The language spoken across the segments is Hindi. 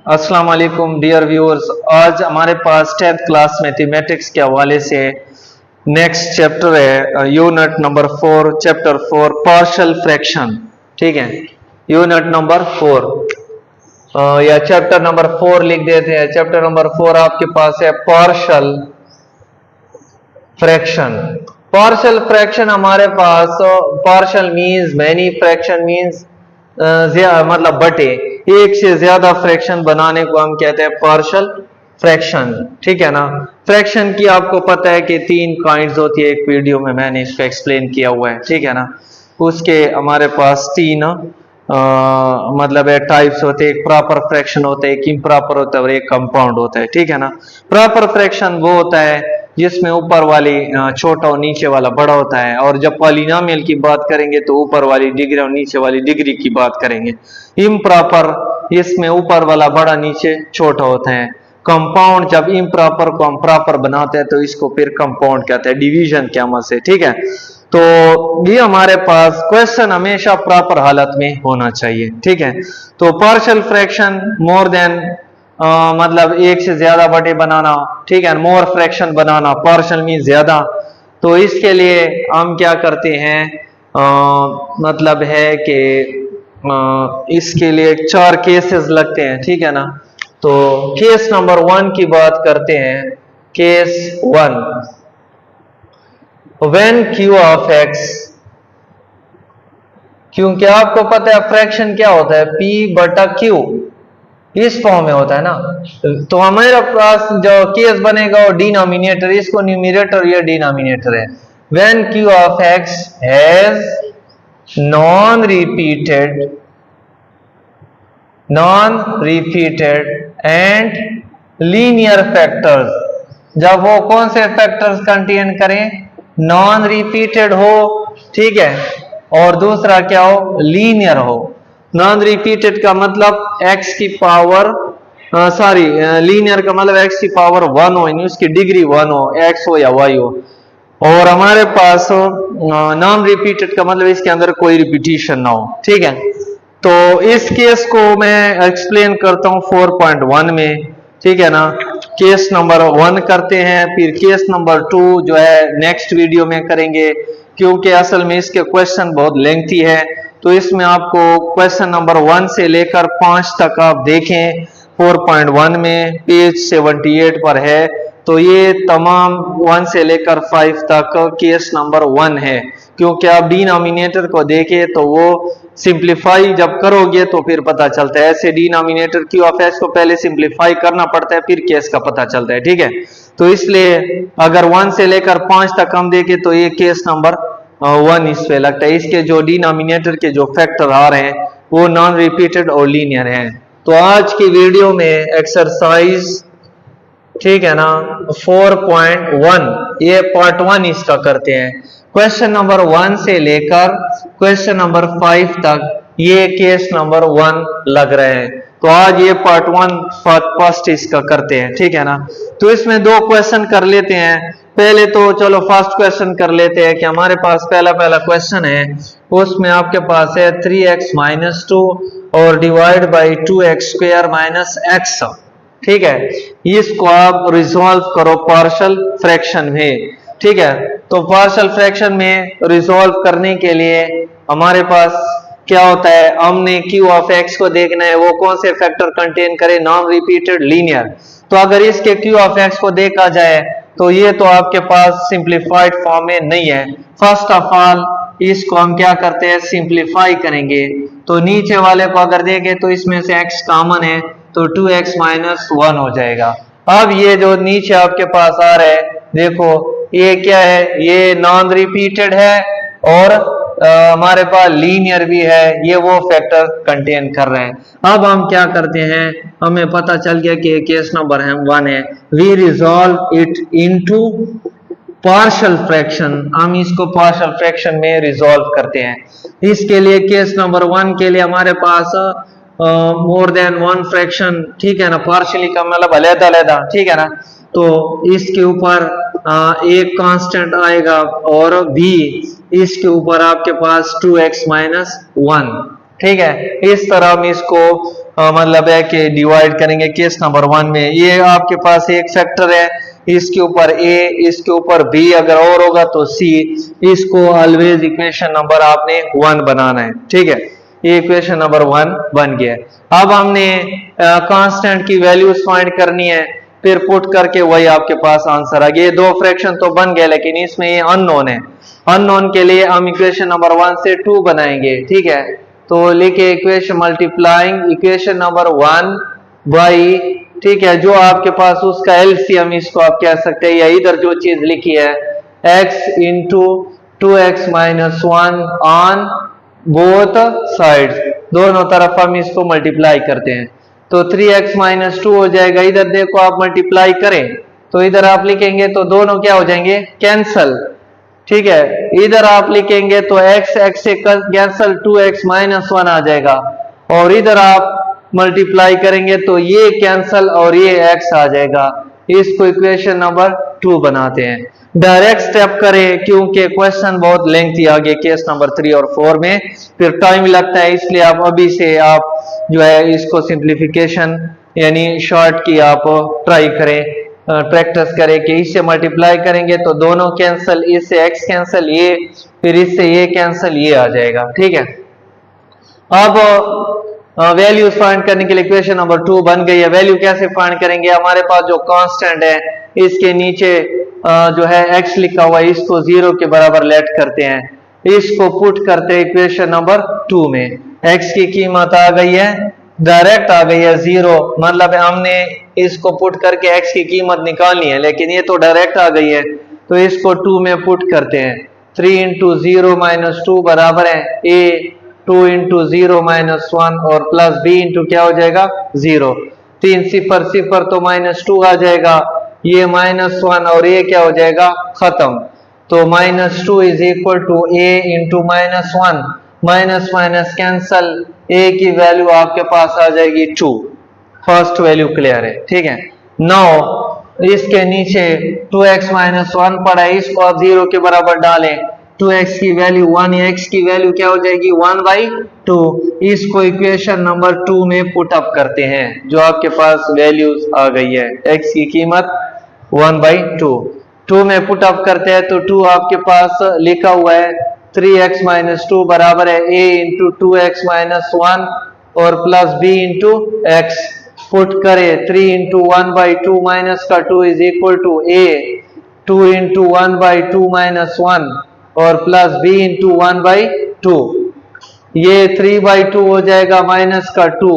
अस्सलाम वालेकुम डियर व्यूअर्स। आज हमारे पास 10th क्लास मैथमेटिक्स के हवाले से नेक्स्ट चैप्टर है, unit number 4, chapter 4 partial fraction. ठीक है, यूनिट नंबर 4 या चैप्टर नंबर 4 लिख देते हैं। चैप्टर नंबर 4 आपके पास है पार्शियल फ्रैक्शन। पार्शियल फ्रैक्शन हमारे पास partial means many, fraction means मतलब बटे, एक से ज्यादा फ्रैक्शन बनाने को हम कहते हैं पार्शियल फ्रैक्शन। ठीक है ना। फ्रैक्शन की आपको पता है कि 3 काइंड्स होती है, एक वीडियो में मैंने इसको एक्सप्लेन किया हुआ है। ठीक है ना। उसके हमारे पास 3 मतलब है टाइप्स होते हैं, एक प्रॉपर फ्रैक्शन होता है, एक इम्प्रॉपर होता है और एक कंपाउंड होता है। ठीक है ना। प्रॉपर फ्रैक्शन वो होता है जिसमें ऊपर वाली छोटा और नीचे वाला बड़ा होता है, और जब पॉलिनोमियल की बात करेंगे तो ऊपर वाली डिग्री और नीचे वाली डिग्री की बात करेंगे। इम्प्रॉपर, इसमें ऊपर वाला बड़ा नीचे छोटा होता है। कंपाउंड, जब इम्प्रॉपर को हम प्रॉपर बनाते हैं तो इसको फिर कंपाउंड कहते हैं, डिवीजन के अमल से। ठीक है, तो ये हमारे पास क्वेश्चन हमेशा प्रॉपर हालत में होना चाहिए। ठीक है, तो पार्शियल फ्रैक्शन मोर देन मतलब एक से ज्यादा बटे बनाना। ठीक है, मोर फ्रैक्शन बनाना, पार्शियल मीन ज्यादा। तो इसके लिए हम क्या करते हैं, मतलब है कि इसके लिए 4 केसेस लगते हैं। ठीक है ना। तो केस नंबर 1 की बात करते हैं। Case 1, when Q of x, क्योंकि आपको पता है फ्रैक्शन क्या होता है, P बटा Q, इस फॉर्म में होता है ना। तो हमारे पास जो केस बनेगा वो डिनोमिनेटर, इसको न्यूमरेटर, ये डिनोमिनेटर है। When Q of x has non repeated and linear factors, जब वो कौन से फैक्टर्स कंटेन करें, नॉन रिपीटेड हो, ठीक है, और दूसरा क्या हो, लीनियर हो। नॉन रिपीटेड का मतलब x की पावर लीनियर का मतलब x की पावर 1 हो, यानी उसकी डिग्री 1 हो, x हो या y हो। और हमारे पास नॉन रिपीटेड का मतलब इसके अंदर कोई रिपीटिशन ना हो। ठीक है, तो इस केस को मैं एक्सप्लेन करता हूं 4.1 में। ठीक है ना। केस नंबर 1 करते हैं, फिर केस नंबर 2 जो है नेक्स्ट वीडियो में करेंगे, क्योंकि असल में इसके क्वेश्चन बहुत लेंथी है। तो इसमें आपको क्वेश्चन नंबर 1 से लेकर 5 तक आप देखें, 4.1 में पेज 78 पर है। तो ये तमाम 1 से लेकर 5 तक केस नंबर 1 है, क्योंकि आप डिनोमिनेटर को देखें तो वो सिंप्लीफाई जब करोगे तो फिर पता चलता है। ऐसे डिनोमिनेटर क्यू ऑफ एक्स को पहले सिंप्लीफाई करना पड़ता है, फिर केस का पता चलता है। ठीक है, तो इसलिए अगर 1 से लेकर 5 तक हम देखें तो ये केस नंबर 1 इस पे लगता है। इसके जो डिनोमिनेटर के जो फैक्टर आ रहे हैं वो नॉन रिपीटेड और लीनियर हैं। तो आज की वीडियो में एक्सरसाइज, ठीक है ना, 4.1, ये पार्ट 1 इसका करते हैं। क्वेश्चन नंबर 1 से लेकर क्वेश्चन नंबर 5 तक ये केस नंबर 1 लग रहे हैं। तो आज ये पार्ट 1 फर्स्ट इसका करते हैं। ठीक है ना। तो इसमें 2 क्वेश्चन कर लेते हैं। पहले तो चलो फर्स्ट क्वेश्चन कर लेते हैं कि हमारे पास पहला क्वेश्चन है, उसमें आपके पास है 3x माइनस 2 और divide by 2x square minus x। ठीक है, इसको आप रिजॉल्व करो पार्शियल फ्रैक्शन में। ठीक है, तो पार्शियल फ्रैक्शन में रिजॉल्व करने के लिए हमारे पास क्या होता है, हमने क्यू ऑफ एक्स को देखना है वो कौन से फैक्टर कंटेन करे, नॉन रिपीटेड, लीनियर। तो अगर इसके क्यू ऑफ एक्स को देखा जाए तो ये तो आपके पास सिंप्लीफाइड फॉर्म में नहीं है। फर्स्ट ऑफ ऑल इसको हम क्या करते हैं, सिंप्लीफाई करेंगे। तो नीचे वाले को अगर देखें तो इसमें से x कॉमन है तो 2x माइनस 1 हो जाएगा। अब ये जो नीचे आपके पास आ रहा है, देखो ये क्या है, ये नॉन रिपीटेड है और हमारे पास लीनियर भी है, ये वो फैक्टर कंटेन कर रहे हैं। अब हम क्या करते हैं, हमें पता चल गया कि केस नंबर 1 है, we resolve it into partial fraction. हम इसको पार्शियल फ्रैक्शन में रिजॉल्व करते हैं। इसके लिए केस नंबर 1 के लिए हमारे पास मोर देन 1 फ्रैक्शन, ठीक है ना, पार्शियली का मतलब अलग-अलग, ठीक है ना। तो इसके ऊपर एक कांस्टेंट आएगा और भी इसके ऊपर आपके पास 2x माइनस 1। ठीक है, इस तरह हम इसको मतलब है कि डिवाइड करेंगे केस नंबर 1 में। ये आपके पास एक फैक्टर है, इसके ऊपर a, इसके ऊपर b अगर और होगा तो c, इसको ऑलवेज इक्वेशन नंबर आपने 1 बनाना है, ठीक है। ये इक्वेशन नंबर 1 बन गया है। अब हमने कांस्टेंट की वैल्यूज फाइंड करनी है, फिर पुट करके वही आपके पास आंसर आ गया। ये दो फ्रैक्शन तो बन गए, लेकिन इसमें ये अननोन है। अननोन के लिए हम इक्वेशन नंबर 1 से 2 बनाएंगे, ठीक है। तो लिखे equation multiplying equation number 1 by, ठीक है, जो आपके पास उसका एलसीएम इसको आप कह सकते हैं, या इधर जो चीज लिखी है x into 2x minus 1 on both sides, दोनों तरफ हम इसको मल्टीप्लाई करते हैं तो 3x माइनस 2 हो जाएगा। इधर देखो आप मल्टीप्लाई करें तो इधर आप लिखेंगे तो दोनों क्या हो जाएंगे, कैंसल, ठीक है। इधर आप लिखेंगे तो x से कैंसल 2x माइनस 1 आ जाएगा, और इधर आप मल्टीप्लाई करेंगे तो ये कैंसल और ये x आ जाएगा। इसको इक्वेशन नंबर 2 बनाते हैं। डायरेक्ट स्टेप करें क्योंकि क्वेश्चन बहुत लेंथी आगे केस नंबर 3 और 4 में, फिर टाइम लगता है, इसलिए आप अभी से आप जो है इसको सिंप्लीफिकेशन यानी शॉर्ट की आप ट्राई करें, प्रैक्टिस करें कि इससे मल्टीप्लाई करेंगे तो दोनों कैंसल, इससे x कैंसल, ये फिर इससे ये कैंसल, ये आ जाएगा, ठीक है। अब वैल्यूज फाइंड करने के लिए इक्वेशन नंबर 2 बन गई है। वैल्यू कैसे फाइंड करेंगे, हमारे पास जो कांस्टेंट है इसके नीचे जो है x लिखा हुआ है, इसको 0 के बराबर लेट करते हैं, इसको पुट करते हैं इक्वेशन नंबर 2 में। x की कीमत आ गई है, डायरेक्ट आ गई है 0, मतलब हमने इसको पुट करके x की कीमत निकालनी है, लेकिन ये तो डायरेक्ट आ गई है, तो इसको 2 में पुट करते हैं। 3 इंटू 0 माइनस 2 बराबर है a, 2 इंटू 0 माइनस 1 और प्लस b इंटू क्या हो जाएगा 0। 3 0 0 तो माइनस 2 आ जाएगा, ये माइनस 1 और ये क्या हो जाएगा खत्म। तो minus 2 is equal to a into minus 1, minus minus cancel, a की वैल्यू आपके पास आ जाएगी 2। फर्स्ट वैल्यू क्लियर है, ठीक है। नाउ इसके नीचे 2x माइनस 1 पड़ा है, इसको आप 0 के बराबर डालें, 2x की वैल्यू 1 या x की वैल्यू क्या हो जाएगी 1/2। इसको इक्वेशन नंबर 2 में पुट अप करते हैं, जो आपके पास वैल्यूज आ गई है, x की कीमत 1/2, 2 में पुट अप करते हैं तो 2 आपके पास लिखा हुआ है 3x माइनस 2 बराबर है a इंटू 2x माइनस 1 और plus b into x। Put करे 3 इंटू 1/2 माइनस का 2 is equal to a, 2 into 1/2 minus 1 और प्लस b इंटू 1/2, ये 3/2 हो जाएगा माइनस का 2,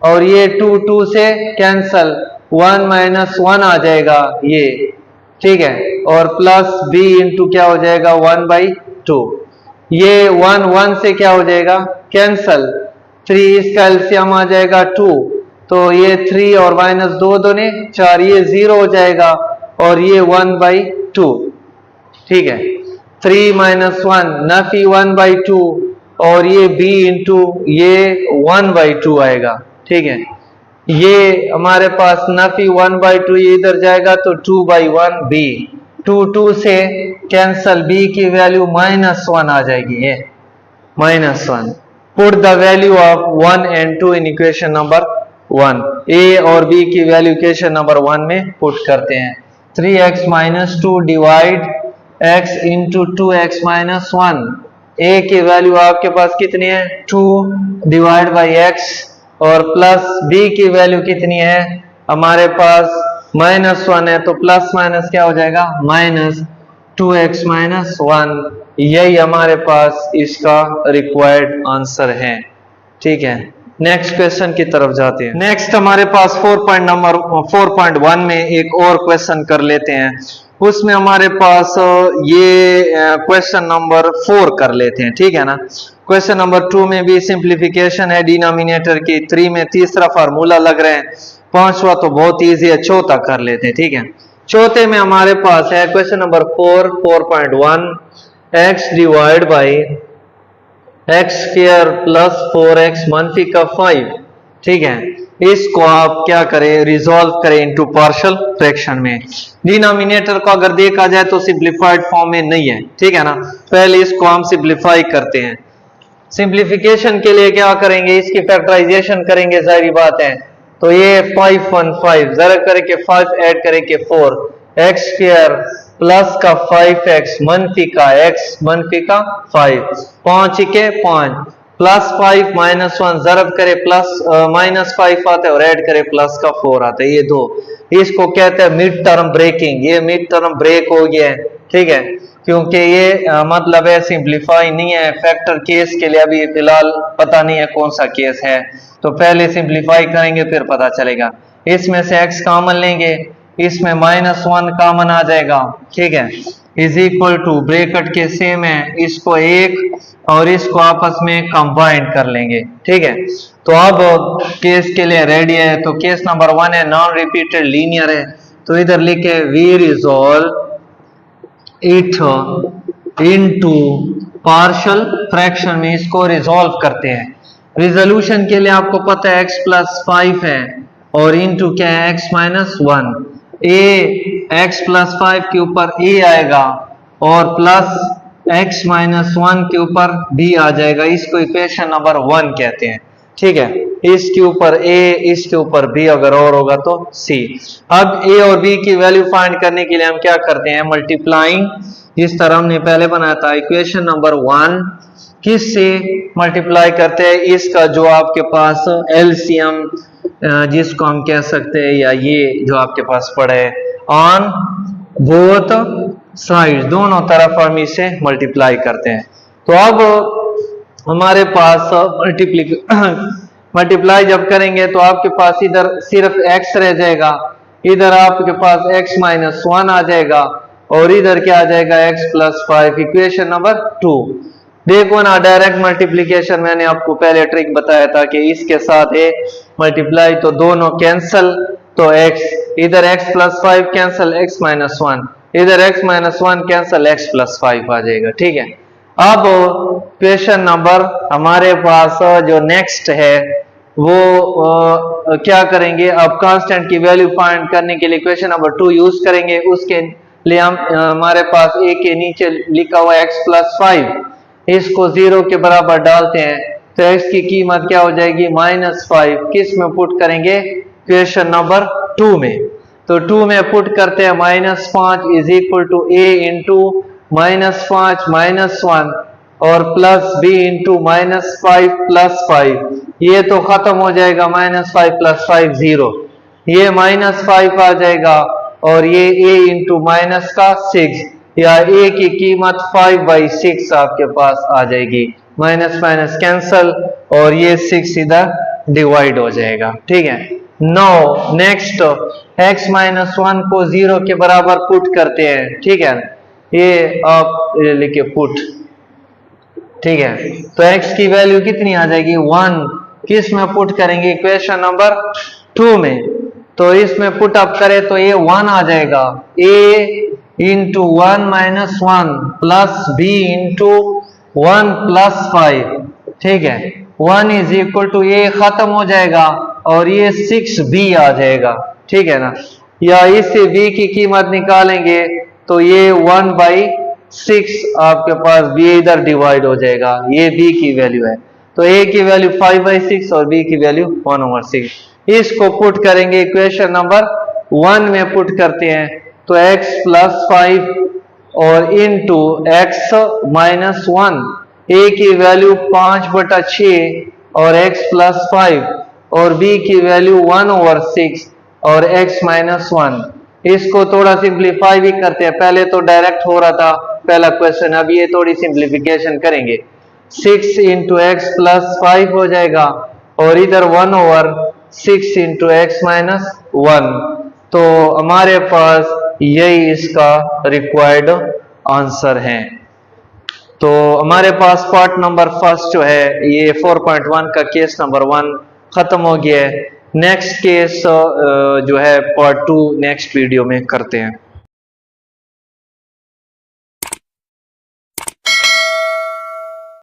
और ये 2 से कैंसल, 1 माइनस 1 आ जाएगा ये, ठीक है, और प्लस b इंटू क्या हो जाएगा 1/2। ये 1 से क्या हो जाएगा कैंसल, 3 इसका एलसीएम आ जाएगा 2, तो ये 3 और माइनस 2 दूने 4, ये 0 हो जाएगा और ये 1/2, ठीक है। 3 माइनस 1 नफी 1/2 और ये b इंटू ये 1/2 आएगा, ठीक है। ये हमारे पास नफी 1/2 ये इधर जाएगा तो 2/1 b, 2 से कैंसल, b की वैल्यू -1 आ जाएगी, ये -1। Put the value of 1 and 2 in equation number 1, a और b की वैल्यू इक्वेशन नंबर 1 में पुट करते हैं। 3x minus 2 divide x into 2x minus 1, a की वैल्यू आपके पास कितनी है 2 डिवाइड बाई x, और प्लस b की वैल्यू कितनी है हमारे पास -1 है, तो प्लस माइनस क्या हो जाएगा -2x माइनस 1। यही हमारे पास इसका रिक्वायर्ड आंसर है, ठीक है। नेक्स्ट क्वेश्चन की तरफ जाते हैं। नेक्स्ट हमारे पास 4.1 में एक और क्वेश्चन कर लेते हैं। उसमें हमारे पास ये क्वेश्चन नंबर 4 कर लेते हैं, ठीक है ना। क्वेश्चन नंबर 2 में भी सिंप्लीफिकेशन है डिनोमिनेटर की, 3 में तीसरा फार्मूला लग रहे हैं, 5वां तो बहुत इजी है, चौथा कर लेते हैं, ठीक है। चौथे में हमारे पास है question number 4.1, x divide by x square plus 4x मनफी का 5, ठीक है। इसको आप क्या करें रिजॉल्व करें इनटू पार्शियल फ्रैक्शन में। डिनोमिनेटर को अगर देखा जाए तो सिंप्लीफाइड फॉर्म में नहीं है, ठीक है ना। पहले इसको हम सिंप्लीफाई करते हैं, सिंप्लीफिकेशन के लिए क्या करेंगे, इसकी फैक्टराइजेशन करेंगे, जाहिर बात है। तो ये 515 जरा करके 5 ऐड करेंगे 4 एक्स स्क्वायर प्लस का 5x मनफी का x मनफी का 5 5 के 5 प्लस 5 -1 जरब करे प्लस -5 आता है और ऐड करे प्लस का 4 आता है। ये दो, इसको कहते हैं मिड टर्म ब्रेकिंग। ये मिड टर्म ब्रेक हो गया है, ठीक है, क्योंकि ये मतलब है सिंप्लीफाई नहीं है। फैक्टर केस के लिए अभी फिलहाल पता नहीं है कौन सा केस है, तो पहले सिंप्लीफाई करेंगे फिर पता चलेगा। इसमें से x कॉमन लेंगे, इसमें -1 कॉमन आ जाएगा, ठीक है, इज इक्वल टू ब्रैकेट के सेम है, इसको एक और इसको आपस में कंबाइन कर लेंगे, ठीक है। तो अब केस के लिए रेडी है। तो केस नंबर 1 है, नॉन रिपीटेड लीनियर है, तो इधर लिखे we resolve it into partial fraction में इसको रिजॉल्व करते हैं। रिजोल्यूशन के लिए आपको पता है x प्लस 5 है और इनटू क्या है x माइनस 1। ए x प्लस 5 के ऊपर a आएगा और प्लस x माइनस 1 के ऊपर b आ जाएगा। इसको इक्वेशन नंबर 1 कहते हैं, ठीक है। इसके ऊपर a, इसके ऊपर b, अगर और होगा तो c। अब a और b की वैल्यू फाइंड करने के लिए हम क्या करते हैं, मल्टीप्लाइंग, जिस तरह हमने पहले बनाया था। इक्वेशन नंबर 1 किस से मल्टीप्लाई करते हैं, इसका जो आपके पास एलसीएम जिसको हम कह सकते हैं, या ये जो आपके पास पड़ा है ऑन बोथ साइड, दोनों तरफ हम इसे मल्टीप्लाई करते हैं। तो अब हमारे पास मल्टीप्लाई जब करेंगे तो आपके पास इधर सिर्फ x रह जाएगा, इधर आपके पास x माइनस 1 आ जाएगा और इधर क्या आ जाएगा x प्लस 5। इक्वेशन नंबर 2 देखो ना, डायरेक्ट मल्टीप्लिकेशन मैंने आपको पहले ट्रिक बताया था कि इसके साथ ए मल्टीप्लाई तो दोनों कैंसल, तो x इधर x plus 5 cancel, x minus 1 इधर x minus 1 cancel, x plus 5 आ जाएगा, ठीक है। अब क्वेश्चन नंबर हमारे पास जो नेक्स्ट है वो क्या करेंगे, अब कांस्टेंट की वैल्यू फाइंड करने के लिए क्वेश्चन नंबर 2 यूज करेंगे। उसके लिए हम हमारे पास a के नीचे लिखा हुआ x प्लस 5, इसको 0 के बराबर डालते हैं तो x की कीमत क्या हो जाएगी, -5। किस में पुट करेंगे, क्वेश्चन नंबर 2 में। तो 2 में पुट करते हैं -5 is equal to a into -5 -1 और प्लस b इंटू -5 प्लस 5। ये तो खत्म हो जाएगा, -5 प्लस 5 0, ये -5 आ जाएगा और ये a इंटू माइनस का 6, या a की कीमत 5/6 आपके पास आ जाएगी। माइनस माइनस कैंसल और ये 6 इधर डिवाइड हो जाएगा, ठीक है। नो नेक्स्ट x माइनस 1 को 0 के बराबर पुट करते हैं, ठीक है, ये आप लिखे पुट, ठीक है। तो x की वैल्यू कितनी आ जाएगी, 1। किस में पुट करेंगे, इक्वेशन नंबर 2 में। तो इसमें पुट अप करें तो ये 1 आ जाएगा, a into 1 minus 1 plus b into 1 plus 5, ठीक है। 1 इज इक्वल टू ये खत्म हो जाएगा और ये 6b आ जाएगा, ठीक है ना। या इससे b की कीमत निकालेंगे तो ये 1/6 आपके पास b इधर डिवाइड हो जाएगा, ये b की वैल्यू है। तो a की वैल्यू 5/6 और b की वैल्यू 1/6। इसको पुट करेंगे इक्वेशन नंबर 1 में पुट करते हैं तो x प्लस 5 और इंटू x माइनस 1, a की वैल्यू 5/6 और x प्लस 5 और b की वैल्यू 1/6 और x माइनस 1। इसको थोड़ा सिंप्लीफाई भी करते हैं, पहले तो डायरेक्ट हो रहा था पहला क्वेश्चन, अब ये थोड़ी सिंप्लीफिकेशन करेंगे। 6 इंटू एक्स प्लस 5 हो जाएगा और इधर 1/6 इंटू एक्स माइनस 1। तो हमारे पास यही इसका रिक्वायर्ड आंसर है। तो हमारे पास पार्ट नंबर फर्स्ट जो है ये 4.1 का केस नंबर 1 खत्म हो गया है। नेक्स्ट केस जो है पार्ट 2 नेक्स्ट वीडियो में करते हैं।